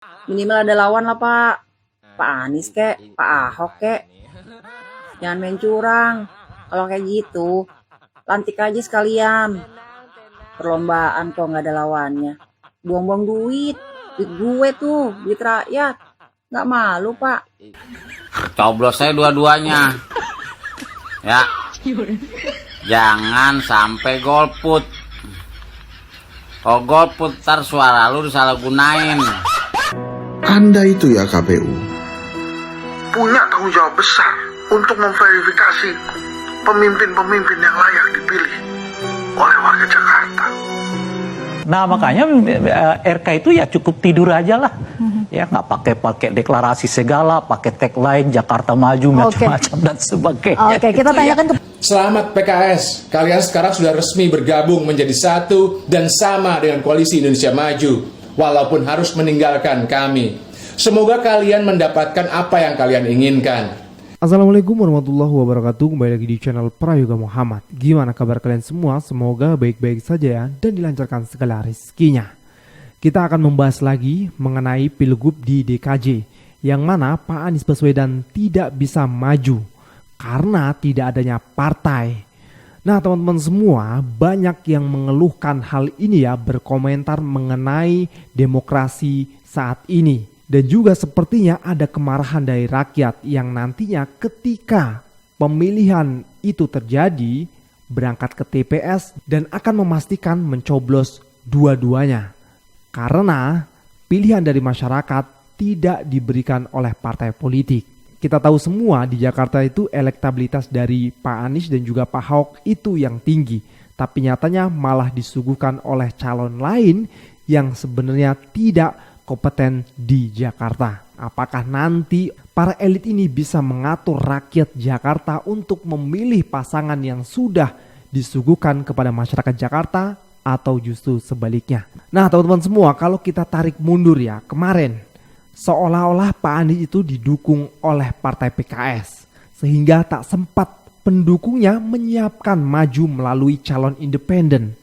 Minimal ada lawan lah Pak. Pak Anies kek, Pak Ahok kek. Jangan main curang. Kalau kayak gitu, lantik aja sekalian. Perlombaan kok nggak ada lawannya. Buang-buang duit. Duit gue tuh, duit rakyat. Nggak malu Pak. Coblos saya dua-duanya. Ya. Jangan sampai golput. Kalau golput ntar suara lu disalahgunain. Anda itu ya KPU punya tanggung jawab besar untuk memverifikasi pemimpin-pemimpin yang layak dipilih oleh warga Jakarta. Nah makanya RK itu ya cukup tidur aja lah. Ya nggak pakai deklarasi segala, pakai tagline Jakarta maju macam-macam dan sebagainya. Oke, kita tanyakan ke Selamat PKS, kalian sekarang sudah resmi bergabung menjadi satu dan sama dengan Koalisi Indonesia Maju, walaupun harus meninggalkan kami. Semoga kalian mendapatkan apa yang kalian inginkan. Assalamualaikum warahmatullahi wabarakatuh. Kembali lagi di channel Prayoga Muhammad. Gimana kabar kalian semua? Semoga baik-baik saja ya dan dilancarkan segala rezekinya. Kita akan membahas lagi mengenai pilgub di DKJ, yang mana Pak Anies Baswedan tidak bisa maju karena tidak adanya partai. Nah teman-teman semua, banyak yang mengeluhkan hal ini ya, berkomentar mengenai demokrasi saat ini. Dan juga sepertinya ada kemarahan dari rakyat yang nantinya ketika pemilihan itu terjadi berangkat ke TPS dan akan memastikan mencoblos dua-duanya. Karena pilihan dari masyarakat tidak diberikan oleh partai politik. Kita tahu semua di Jakarta itu elektabilitas dari Pak Anies dan juga Pak Ahok itu yang tinggi. Tapi nyatanya malah disuguhkan oleh calon lain yang sebenarnya tidak kompeten di Jakarta. Apakah nanti para elit ini bisa mengatur rakyat Jakarta untuk memilih pasangan yang sudah disuguhkan kepada masyarakat Jakarta atau justru sebaliknya? Nah teman-teman semua, kalau kita tarik mundur ya, kemarin seolah-olah Pak Anies itu didukung oleh partai PKS sehingga tak sempat pendukungnya menyiapkan maju melalui calon independen.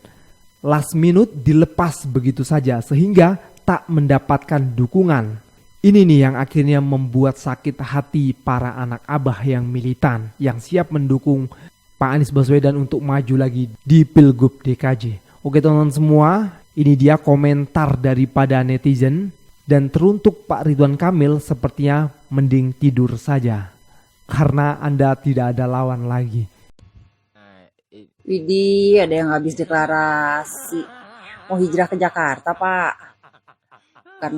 Last minute dilepas begitu saja sehingga tak mendapatkan dukungan. Ini nih yang akhirnya membuat sakit hati para anak abah yang militan yang siap mendukung Pak Anies Baswedan untuk maju lagi di Pilgub DKJ. Oke teman-teman semua, ini dia komentar daripada netizen, dan teruntuk Pak Ridwan Kamil sepertinya mending tidur saja karena Anda tidak ada lawan lagi. Widih, ada yang habis deklarasi. Mau hijrah ke Jakarta Pak. Bukan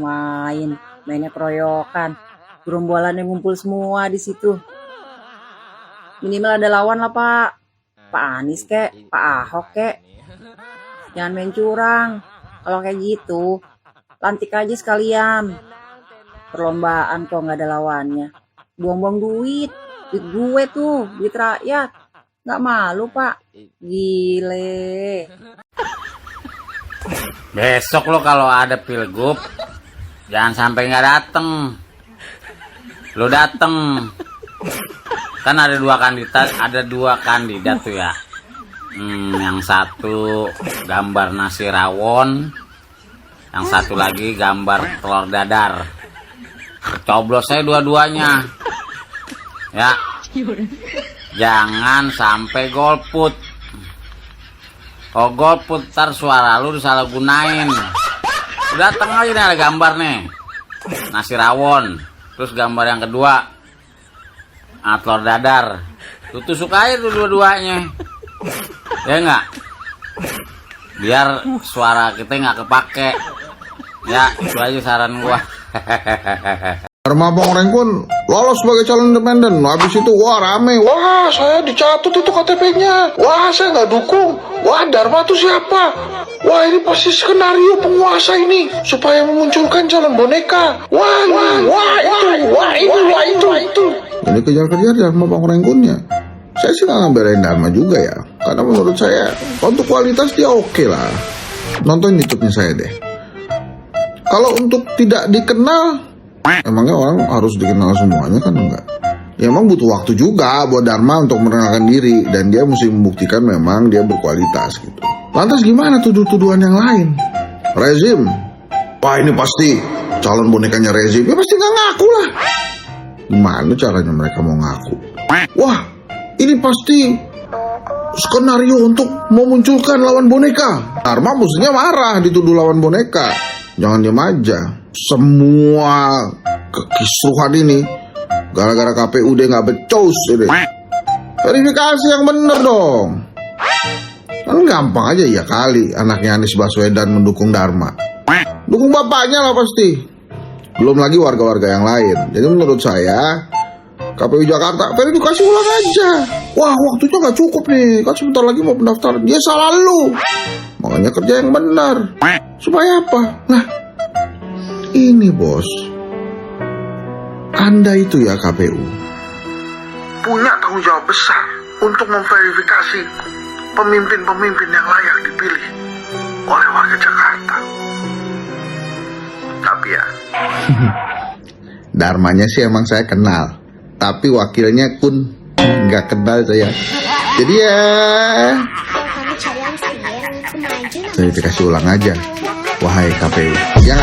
mainnya keroyokan. Gerombolan yang ngumpul semua di situ. Minimal ada lawan lah Pak. Pak Anies kek, Pak Ahok kek. Jangan main curang. Kalau kayak gitu, lantik aja sekalian. Perlombaan kok nggak ada lawannya. Buang-buang duit. Duit gue tuh, duit rakyat. Nggak malu Pak. Gile. Besok lo kalau ada pilgub, jangan sampai nggak dateng. Lo dateng. Kan ada dua kandidat tuh ya. Yang satu gambar nasi rawon, yang satu lagi gambar telur dadar. Coblos saya dua-duanya. Ya. Jangan sampai golput. Kalau golput ntar suara lu disalahgunain. Datang aja nih, ada gambar nih nasi rawon, terus gambar yang kedua telur dadar. Lu tusuk aja tuh dua-duanya, ya enggak? Biar suara kita nggak kepake. Ya itu aja saran gua. Dharma Pongrengun lolos sebagai calon independen. Habis itu wah rame. Wah saya dicatut itu KTP-nya. Wah saya nggak dukung. Wah Dharma itu siapa? Wah ini pasti skenario penguasa ini supaya memunculkan calon boneka. Wah itu. Ini kejar-kejar Dharma Pongrengunnya. Saya sih nggak ngebelain Dharma juga ya. Karena menurut saya untuk kualitas dia oke lah. Nonton YouTube-nya saya deh. Kalau untuk tidak dikenal, emangnya orang harus dikenal semuanya kan enggak? Ya emang butuh waktu juga buat Dharma untuk mengenalkan diri, dan dia mesti membuktikan memang dia berkualitas gitu. Lantas gimana tuduh-tuduhan yang lain? Rezim, wah ini pasti calon bonekanya rezim, ya pasti nggak ngaku lah. Gimana caranya mereka mau ngaku? Wah, ini pasti skenario untuk memunculkan lawan boneka. Dharma mestinya marah dituduh lawan boneka. Jangan diam aja. Semua kekisruhan ini gara-gara KPU dia nggak becus ini. Verifikasi yang bener dong. Kan gampang aja ya kali anaknya Anies Baswedan mendukung Dharma. Dukung bapaknya lah pasti. Belum lagi warga-warga yang lain. Jadi menurut saya KPU Jakarta verifikasi ulang aja. Wah, waktunya nggak cukup nih. Kan sebentar lagi mau pendaftaran. Dia salah lu. Makanya kerja yang benar. Supaya apa? Nah, ini bos. Anda itu ya KPU punya tanggung jawab besar untuk memverifikasi pemimpin-pemimpin yang layak dipilih oleh warga Jakarta. Tapi ya, Dharmanya sih emang saya kenal, tapi wakilnya pun nggak kenal saya. Jadi ya, verifikasi ulang aja, wahai KPU. Ya,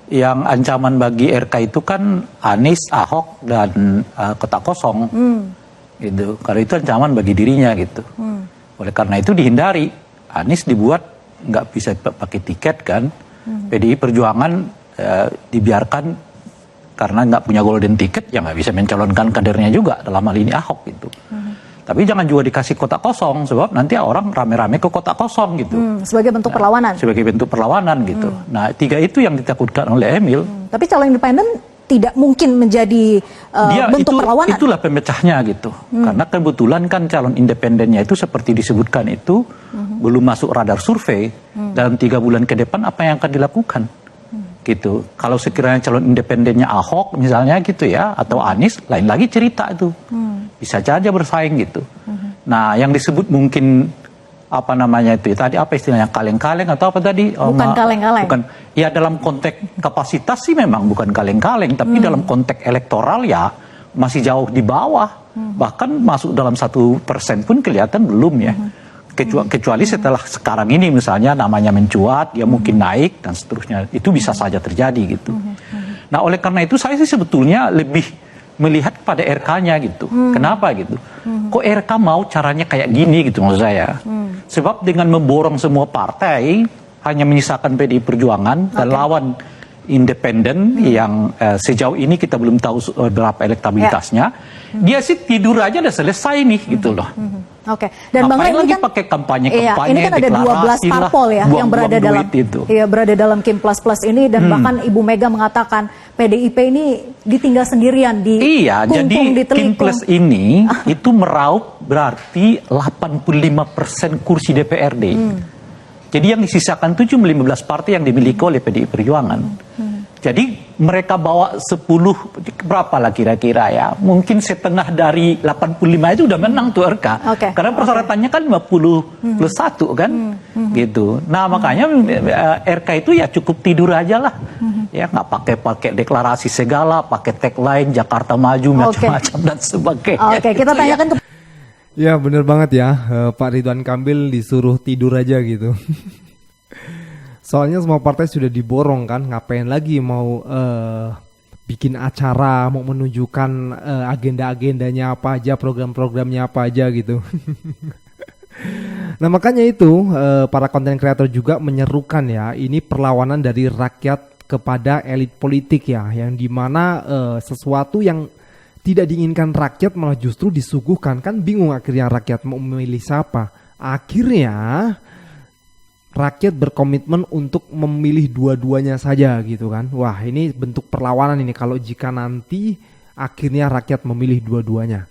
Yang ancaman bagi RK itu kan Anies, Ahok, dan kotak kosong. Gitu. Karena itu ancaman bagi dirinya gitu. Oleh karena itu dihindari. Anies dibuat nggak bisa pakai tiket kan. PDI Perjuangan dibiarkan karena nggak punya golden ticket, ya nggak bisa mencalonkan kadernya juga, dalam hal ini Ahok gitu. Tapi jangan juga dikasih kotak kosong, sebab nanti orang rame-rame ke kotak kosong gitu. Sebagai bentuk perlawanan. Sebagai bentuk perlawanan gitu. Nah, 3 itu yang ditakutkan oleh Emil. Tapi calon independen tidak mungkin menjadi bentuk perlawanan. Itulah pemecahnya gitu. Karena kebetulan kan calon independennya itu seperti disebutkan itu belum masuk radar survei. Dalam 3 bulan ke depan apa yang akan dilakukan? Gitu. Kalau sekiranya calon independennya Ahok misalnya gitu ya, atau Anies, lain lagi cerita itu. Bisa saja bersaing gitu. Nah, yang disebut mungkin apa namanya itu ya, tadi apa istilahnya, kaleng-kaleng atau apa tadi? Bukan kaleng-kaleng. Bukan. Ya dalam konteks kapasitas sih memang bukan kaleng-kaleng, tapi dalam konteks elektoral ya masih jauh di bawah. Bahkan masuk dalam 1% pun kelihatan belum ya. Kecuali setelah sekarang ini misalnya namanya mencuat, ya mungkin naik dan seterusnya. Itu bisa saja terjadi gitu. Nah, oleh karena itu saya sih sebetulnya lebih melihat pada RK-nya gitu. Kenapa gitu? Kok RK mau caranya kayak gini gitu maksud saya. Sebab dengan memborong semua partai, hanya menyisakan PDI Perjuangan dan lawan independen yang sejauh ini kita belum tahu berapa elektabilitasnya. Dia sih tidur aja udah selesai nih gitu loh. Oke. Dan Bang Ray ini kan pakai kampanye, ini kan ada 12 parpol ya yang berada dalam berada dalam Kim Plus Plus ini, dan bahkan Ibu Mega mengatakan PDIP ini ditinggal sendirian di jadi Kim Plus ini itu meraup berarti 85% kursi DPRD. Jadi yang disisakan itu cuma 15 partai yang dimiliki oleh PDI Perjuangan. Jadi mereka bawa 10, berapa lah kira-kira ya, mungkin setengah dari 85 itu udah menang tuh RK. Karena persyaratannya kan 50 plus 1 kan, gitu. Nah makanya RK itu ya cukup tidur aja lah. Ya nggak pakai deklarasi segala, pakai tagline Jakarta Maju macam-macam dan sebagainya. Oke, kita tanyakan ke Ya bener banget ya, Pak Ridwan Kamil disuruh tidur aja gitu. Soalnya semua partai sudah diborong kan, ngapain lagi mau bikin acara, mau menunjukkan agenda-agendanya apa aja, program-programnya apa aja gitu. Nah makanya itu para konten kreator juga menyerukan ya, ini perlawanan dari rakyat kepada elit politik ya, yang dimana sesuatu yang tidak diinginkan rakyat malah justru disuguhkan. Kan bingung akhirnya rakyat mau memilih siapa. Akhirnya rakyat berkomitmen untuk memilih dua-duanya saja gitu kan. Wah ini bentuk perlawanan ini kalau jika nanti akhirnya rakyat memilih dua-duanya.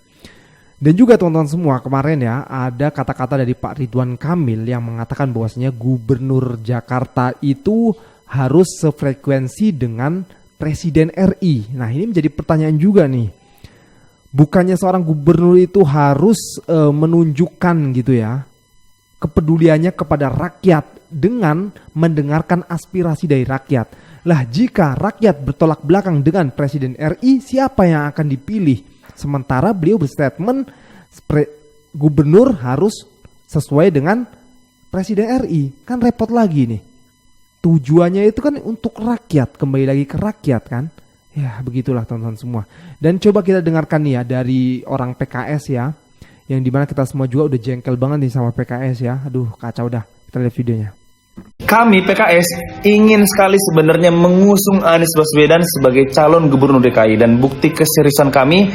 Dan juga teman-teman semua, kemarin ya ada kata-kata dari Pak Ridwan Kamil yang mengatakan bahwasanya Gubernur Jakarta itu harus sefrekuensi dengan Presiden RI. Nah ini menjadi pertanyaan juga nih. Bukannya seorang gubernur itu harus menunjukkan gitu ya kepeduliannya kepada rakyat dengan mendengarkan aspirasi dari rakyat. Lah jika rakyat bertolak belakang dengan Presiden RI, siapa yang akan dipilih? Sementara beliau berstatement gubernur harus sesuai dengan Presiden RI. Kan repot lagi nih. tujuannya itu kan untuk rakyat, kembali lagi ke rakyat kan. Ya begitulah teman-teman semua. Dan coba kita dengarkan nih ya dari orang PKS ya, yang dimana kita semua juga udah jengkel banget nih sama PKS ya. Aduh kacau dah, kita lihat videonya. Kami PKS ingin sekali sebenarnya mengusung Anies Baswedan sebagai calon gubernur DKI, dan bukti keseriusan kami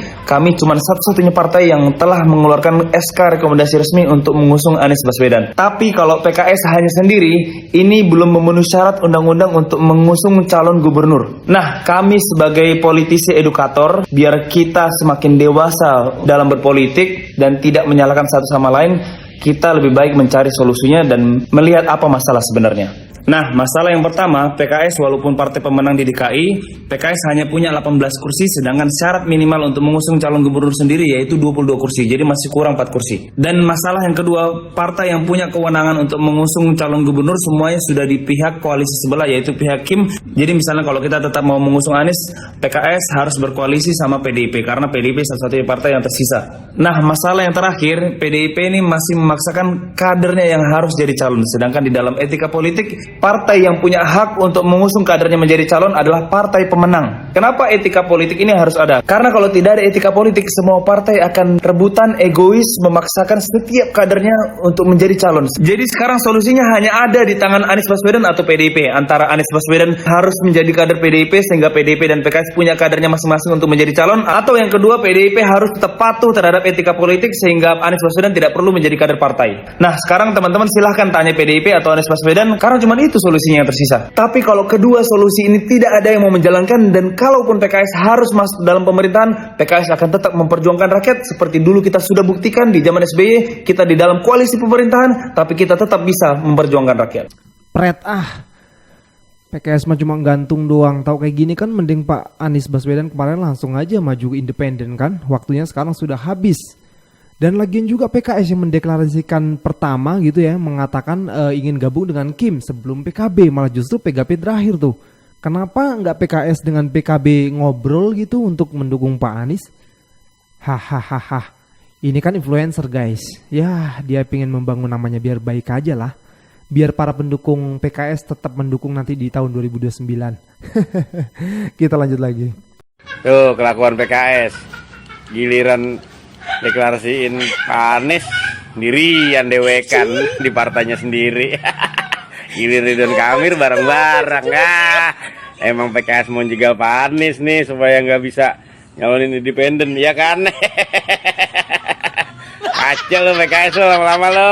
cuma satu-satunya partai yang telah mengeluarkan SK rekomendasi resmi untuk mengusung Anies Baswedan. Tapi kalau PKS hanya sendiri, ini belum memenuhi syarat undang-undang untuk mengusung calon gubernur. Nah, kami sebagai politisi edukator, biar kita semakin dewasa dalam berpolitik dan tidak menyalahkan satu sama lain, kita lebih baik mencari solusinya dan melihat apa masalah sebenarnya. Nah, masalah yang pertama, PKS walaupun partai pemenang di DKI, PKS hanya punya 18 kursi, sedangkan syarat minimal untuk mengusung calon gubernur sendiri yaitu 22 kursi, jadi masih kurang 4 kursi. Dan masalah yang kedua, partai yang punya kewenangan untuk mengusung calon gubernur semuanya sudah di pihak koalisi sebelah, yaitu pihak Kim. Jadi misalnya kalau kita tetap mau mengusung Anies, PKS harus berkoalisi sama PDIP, karena PDIP satu-satunya partai yang tersisa. Nah, masalah yang terakhir, PDIP ini masih memaksakan kadernya yang harus jadi calon, sedangkan di dalam etika politik, partai yang punya hak untuk mengusung kadernya menjadi calon adalah partai pemenang. Kenapa etika politik ini harus ada? Karena kalau tidak ada etika politik, semua partai akan rebutan egois memaksakan setiap kadernya untuk menjadi calon. Jadi sekarang solusinya hanya ada di tangan Anies Baswedan atau PDIP. Antara Anies Baswedan harus menjadi kader PDIP sehingga PDIP dan PKS punya kadernya masing-masing untuk menjadi calon, atau yang kedua, PDIP harus tetap patuh terhadap etika politik sehingga Anies Baswedan tidak perlu menjadi kader partai. Nah, sekarang teman-teman silahkan tanya PDIP atau Anies Baswedan, karena cuma itu solusinya yang tersisa. Tapi kalau kedua solusi ini tidak ada yang mau menjalankan, dan kalaupun PKS harus masuk dalam pemerintahan, PKS akan tetap memperjuangkan rakyat seperti dulu kita sudah buktikan di zaman SBY, kita di dalam koalisi pemerintahan, tapi kita tetap bisa memperjuangkan rakyat. PKS mah cuma gantung doang. Tahu kayak gini kan mending Pak Anies Baswedan kemarin langsung aja maju independen kan. Waktunya sekarang sudah habis. Dan lagian juga PKS yang mendeklarasikan pertama gitu ya, mengatakan ingin gabung dengan Kim sebelum PKB, malah justru PKB terakhir tuh. Kenapa nggak PKS dengan PKB ngobrol gitu untuk mendukung Pak Anies? Hahaha. Ini kan influencer guys. Ya dia pengen membangun namanya biar baik aja lah. Biar para pendukung PKS tetap mendukung nanti di tahun 2029. Kita lanjut lagi. Tuh kelakuan PKS. Giliran deklarasiin Pak Anies sendirian dewekan di partainya sendiri. Giliran Ridwan Kamil bareng-bareng. Emang PKS mau jegal Pak Anies nih supaya nggak bisa nyalonin independen, ya kan? Kacau lo PKS lo lama-lama lo.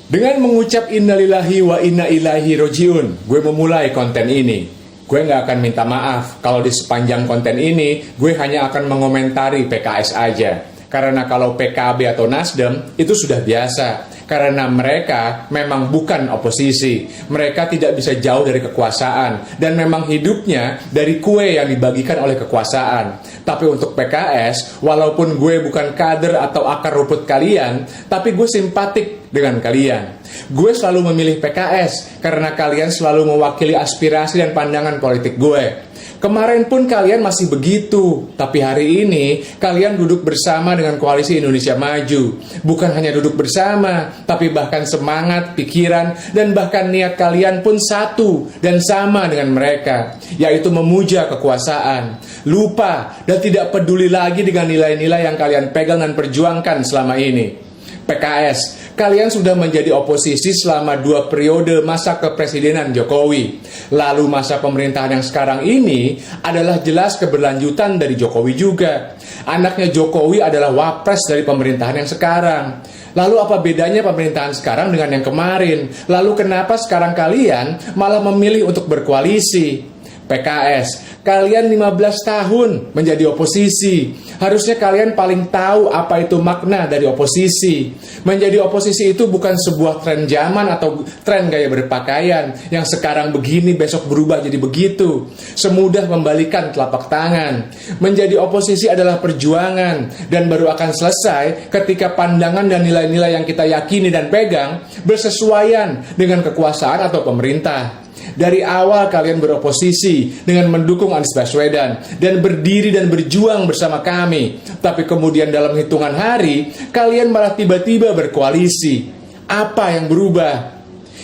Dengan mengucap innalillahi wa inna ilaihi rojiun, gue memulai konten ini. Gue nggak akan minta maaf kalau di sepanjang konten ini gue hanya akan mengomentari PKS aja. Karena kalau PKB atau Nasdem itu sudah biasa. Karena mereka memang bukan oposisi. Mereka tidak bisa jauh dari kekuasaan. Dan memang hidupnya dari kue yang dibagikan oleh kekuasaan. Tapi untuk PKS, walaupun gue bukan kader atau akar rumput kalian, tapi gue simpatik dengan kalian. Gue selalu memilih PKS karena kalian selalu mewakili aspirasi dan pandangan politik gue. Kemarin pun kalian masih begitu, tapi hari ini kalian duduk bersama dengan Koalisi Indonesia Maju. Bukan hanya duduk bersama, tapi bahkan semangat, pikiran, dan bahkan niat kalian pun satu dan sama dengan mereka, yaitu memuja kekuasaan. Lupa dan tidak peduli lagi dengan nilai-nilai yang kalian pegang dan perjuangkan selama ini. PKS, kalian sudah menjadi oposisi selama 2 periode masa kepresidenan Jokowi. Lalu masa pemerintahan yang sekarang ini adalah jelas keberlanjutan dari Jokowi juga. Anaknya Jokowi adalah wapres dari pemerintahan yang sekarang. Lalu apa bedanya pemerintahan sekarang dengan yang kemarin? Lalu kenapa sekarang kalian malah memilih untuk berkoalisi? PKS, kalian 15 tahun menjadi oposisi. Harusnya kalian paling tahu apa itu makna dari oposisi. Menjadi oposisi itu bukan sebuah tren zaman atau tren gaya berpakaian yang sekarang begini besok berubah jadi begitu. Semudah membalikan telapak tangan. Menjadi oposisi adalah perjuangan dan baru akan selesai ketika pandangan dan nilai-nilai yang kita yakini dan pegang bersesuaian dengan kekuasaan atau pemerintah. Dari awal kalian beroposisi dengan mendukung Anies Baswedan dan berdiri dan berjuang bersama kami. Tapi kemudian dalam hitungan hari, kalian malah tiba-tiba berkoalisi. Apa yang berubah?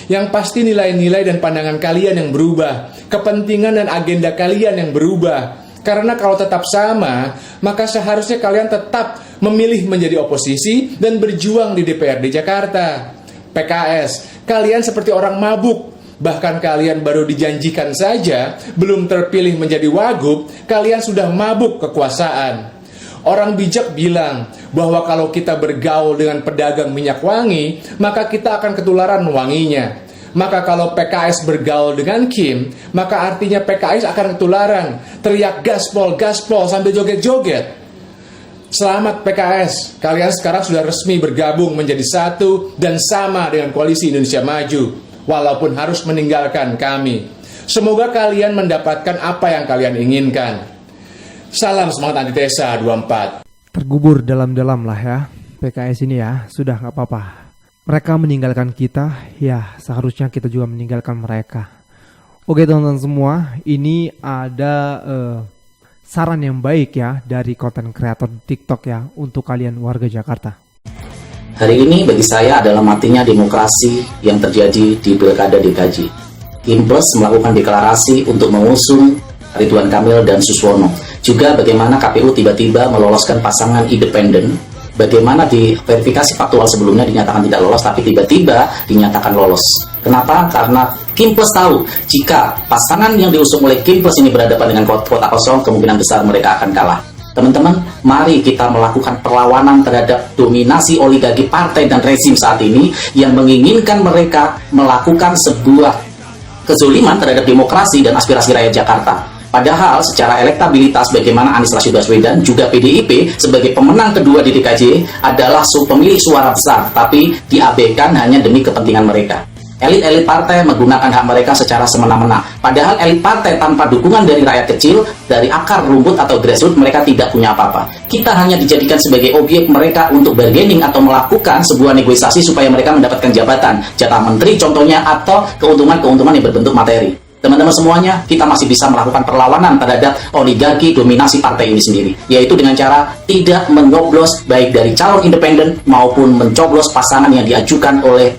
Yang pasti nilai-nilai dan pandangan kalian yang berubah, kepentingan dan agenda kalian yang berubah. Karena kalau tetap sama, maka seharusnya kalian tetap memilih menjadi oposisi dan berjuang di DPRD Jakarta. PKS, kalian seperti orang mabuk. Bahkan kalian baru dijanjikan saja, belum terpilih menjadi wagub, kalian sudah mabuk kekuasaan. Orang bijak bilang bahwa kalau kita bergaul dengan pedagang minyak wangi, maka kita akan ketularan wanginya. Maka kalau PKS bergaul dengan Kim, maka artinya PKS akan ketularan, teriak gaspol, gaspol sambil joget-joget. Selamat PKS, kalian sekarang sudah resmi bergabung menjadi satu dan sama dengan Koalisi Indonesia Maju, walaupun harus meninggalkan kami. Semoga kalian mendapatkan apa yang kalian inginkan. Salam semangat antitesa 24. Tergubur dalam-dalam lah ya PKS ini ya, sudah gak apa-apa. Mereka meninggalkan kita, ya seharusnya kita juga meninggalkan mereka. Oke teman-teman semua, ini ada saran yang baik ya dari konten kreator TikTok ya untuk kalian warga Jakarta. Hari ini bagi saya adalah matinya demokrasi yang terjadi di Pilkada DKJ. Kim Plus melakukan deklarasi untuk mengusung Ridwan Kamil dan Suswono. Juga bagaimana KPU tiba-tiba meloloskan pasangan independen. Bagaimana di verifikasi faktual sebelumnya dinyatakan tidak lolos, tapi tiba-tiba dinyatakan lolos. Kenapa? Karena Kim Plus tahu jika pasangan yang diusung oleh Kim Plus ini berhadapan dengan kota kosong, kemungkinan besar mereka akan kalah. Teman-teman, mari kita melakukan perlawanan terhadap dominasi oligarki partai dan rezim saat ini yang menginginkan mereka melakukan sebuah kezoliman terhadap demokrasi dan aspirasi rakyat Jakarta. Padahal secara elektabilitas bagaimana Anies Rashid Baswedan juga PDIP sebagai pemenang kedua di DKJ adalah pemilik suara besar, tapi diabaikan hanya demi kepentingan mereka. Elit-elit partai menggunakan hak mereka secara semena-mena. Padahal elit partai tanpa dukungan dari rakyat kecil, dari akar rumput atau grassroots, mereka tidak punya apa-apa. Kita hanya dijadikan sebagai objek mereka untuk bargaining atau melakukan sebuah negosiasi supaya mereka mendapatkan jabatan, jatah menteri contohnya, atau keuntungan-keuntungan yang berbentuk materi. Teman-teman semuanya, kita masih bisa melakukan perlawanan terhadap oligarki dominasi partai ini sendiri, yaitu dengan cara tidak mencoblos baik dari calon independen maupun mencoblos pasangan yang diajukan oleh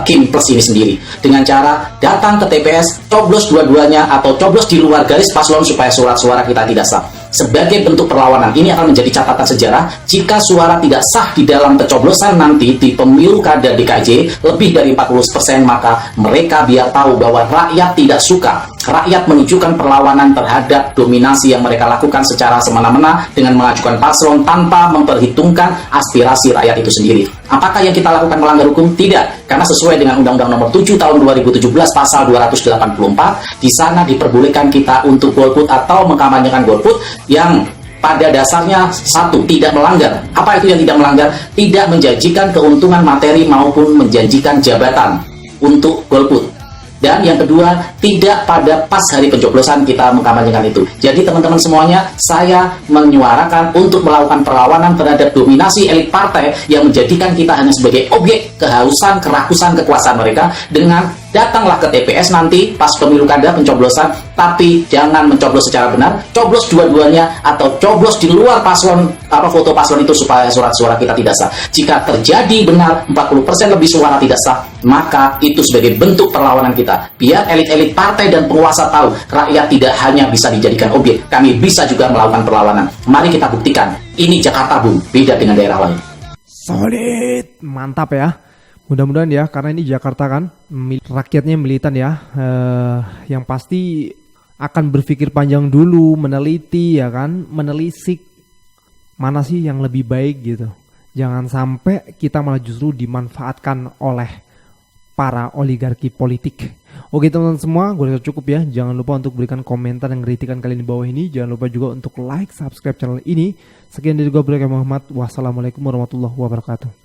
Kim Plus ini sendiri, dengan cara datang ke TPS, coblos dua-duanya atau coblos di luar garis paslon supaya surat suara kita tidak sah. Sebagai bentuk perlawanan, ini akan menjadi catatan sejarah jika suara tidak sah di dalam pencoblosan nanti di pemilu kada DKJ lebih dari 40%, maka mereka biar tahu bahwa rakyat tidak suka. Rakyat menunjukkan perlawanan terhadap dominasi yang mereka lakukan secara semena-mena dengan mengajukan paslon tanpa memperhitungkan aspirasi rakyat itu sendiri. Apakah yang kita lakukan melanggar hukum? Tidak, karena sesuai dengan Undang-Undang Nomor 7 Tahun 2017 Pasal 284, di sana diperbolehkan kita untuk golput atau mengkampanyekan golput yang pada dasarnya satu, tidak melanggar. Apa itu yang tidak melanggar? Tidak menjanjikan keuntungan materi maupun menjanjikan jabatan untuk golput. Dan yang kedua, tidak pada pas hari pencoblosan kita mengkampanyekan itu. Jadi teman-teman semuanya, saya menyuarakan untuk melakukan perlawanan terhadap dominasi elit partai yang menjadikan kita hanya sebagai objek kehausan, kerakusan, kekuasaan mereka. Dengan datanglah ke TPS nanti pas pemilu kada pencoblosan, tapi jangan mencoblos secara benar, coblos dua-duanya atau coblos di luar paslon foto paslon itu supaya surat suara kita tidak sah. Jika terjadi benar 40% lebih suara tidak sah, maka itu sebagai bentuk perlawanan kita. Biar elit-elit partai dan penguasa tahu rakyat tidak hanya bisa dijadikan objek, kami bisa juga melakukan perlawanan. Mari kita buktikan. Ini Jakarta, Bung, beda dengan daerah lain. Solid, mantap ya. Mudah-mudahan ya, karena ini Jakarta kan, rakyatnya militan ya, yang pasti akan berpikir panjang dulu, meneliti ya kan, menelisik mana sih yang lebih baik gitu. Jangan sampai kita malah justru dimanfaatkan oleh para oligarki politik. Oke teman-teman semua, gue rasa cukup ya. Jangan lupa untuk berikan komentar dan kritikan kalian di bawah ini. Jangan lupa juga untuk like, subscribe channel ini. Sekian dari gue, Muhammad. Wassalamualaikum warahmatullahi wabarakatuh.